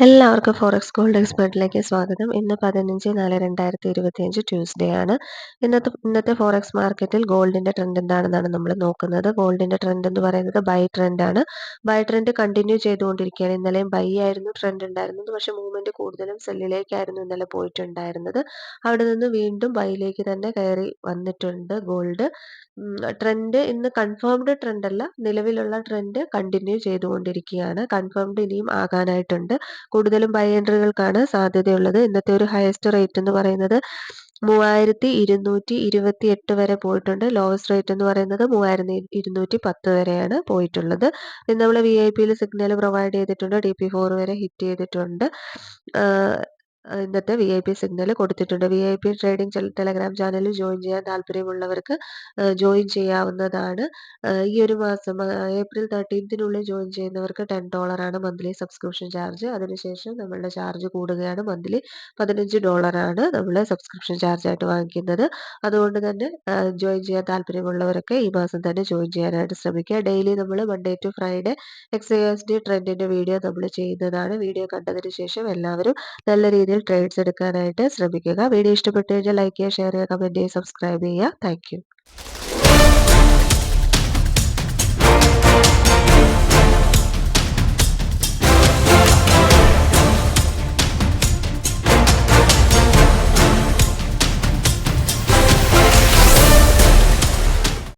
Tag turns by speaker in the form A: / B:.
A: എല്ലാവർക്കും forex gold എക്സ്പെർട്ടിലേക്ക് സ്വാഗതം. ഇന്ന് 15/4/2025 ട്യൂസ്ഡേ ആണ്. ഇന്നത്തെ ഫോറക്സ് മാർക്കറ്റിൽ ഗോൾഡിന്റെ ട്രെൻഡ് എന്താണെന്നാണ് നമ്മൾ നോക്കുന്നത്. ഗോൾഡിന്റെ ട്രെൻഡ് എന്ന് പറയുന്നത് ബൈ ട്രെൻഡ് ആണ്. ബൈ ട്രെൻഡ് കണ്ടിന്യൂ ചെയ്തുകൊണ്ടിരിക്കുകയാണ്. ഇന്നലെയും ബൈ ആയിരുന്നു ട്രെൻഡ് ഉണ്ടായിരുന്നത്. പക്ഷേ മൂവ്മെന്റ് കൂടുതലും സെല്ലിലേക്കായിരുന്നു ഇന്നലെ പോയിട്ടുണ്ടായിരുന്നത്. അവിടെ നിന്ന് വീണ്ടും ബൈയിലേക്ക് തന്നെ കയറി വന്നിട്ടുണ്ട് ഗോൾഡ്. ട്രെൻഡ് ഇന്ന് കൺഫേംഡ് ട്രെൻഡ് അല്ല, നിലവിലുള്ള ട്രെൻഡ് കണ്ടിന്യൂ ചെയ്തുകൊണ്ടിരിക്കുകയാണ്. കൺഫേംഡ് ഇനിയും ആകാനായിട്ടുണ്ട്. കൂടുതലും ബൈ എൻട്രികൾക്കാണ് സാധ്യതയുള്ളത്. ഇന്നത്തെ ഒരു ഹയസ്റ്റ് റേറ്റ് എന്ന് പറയുന്നത് 3228 വരെ പോയിട്ടുണ്ട്. ലോവസ്റ്റ് റേറ്റ് എന്ന് പറയുന്നത് 3210 വരെയാണ് പോയിട്ടുള്ളത്. ഇന്ന് നമ്മൾ VIP സിഗ്നൽ പ്രൊവൈഡ് ചെയ്തിട്ടുണ്ട്. DP4 വരെ ഹിറ്റ് ചെയ്തിട്ടുണ്ട്. ഇന്നത്തെ VIP സിഗ്നൽ കൊടുത്തിട്ടുണ്ട്. VIP ട്രേഡിംഗ് ടെലഗ്രാം ചാനലിൽ ജോയിൻ ചെയ്യാൻ താല്പര്യമുള്ളവർക്ക് ജോയിൻ ചെയ്യാവുന്നതാണ്. ഈ ഒരു മാസം ഏപ്രിൽ 13നുള്ളിൽ ജോയിൻ ചെയ്യുന്നവർക്ക് $10 മന്ത്ലി സബ്സ്ക്രിപ്ഷൻ ചാർജ്. അതിനുശേഷം നമ്മളുടെ ചാർജ് കൂടുകയാണ്. മന്ത്ലി $15 നമ്മൾ സബ്സ്ക്രിപ്ഷൻ ചാർജ് ആയിട്ട് വാങ്ങിക്കുന്നത്. അതുകൊണ്ട് തന്നെ ജോയിൻ ചെയ്യാൻ താല്പര്യമുള്ളവരൊക്കെ ഈ മാസം തന്നെ ജോയിൻ ചെയ്യാനായിട്ട് ശ്രമിക്കുക. ഡെയിലി നമ്മൾ മൺഡേ ടു ഫ്രൈഡേ XAUSD ട്രെൻഡിന്റെ വീഡിയോ നമ്മൾ ചെയ്യുന്നതാണ്. വീഡിയോ കണ്ടതിന് ശേഷം എല്ലാവരും നല്ല രീതിയിൽ ട്രേഡ്സ് എടുക്കാനായിട്ട് ശ്രമിക്കുക. വീഡിയോ ഇഷ്ടപ്പെട്ടു കഴിഞ്ഞാൽ ലൈക്ക് ചെയ്യുക, ഷെയർ ചെയ്യുക, കമൻറ്റ് ചെയ്യുക, സബ്സ്ക്രൈബ് ചെയ്യുക. Thank you.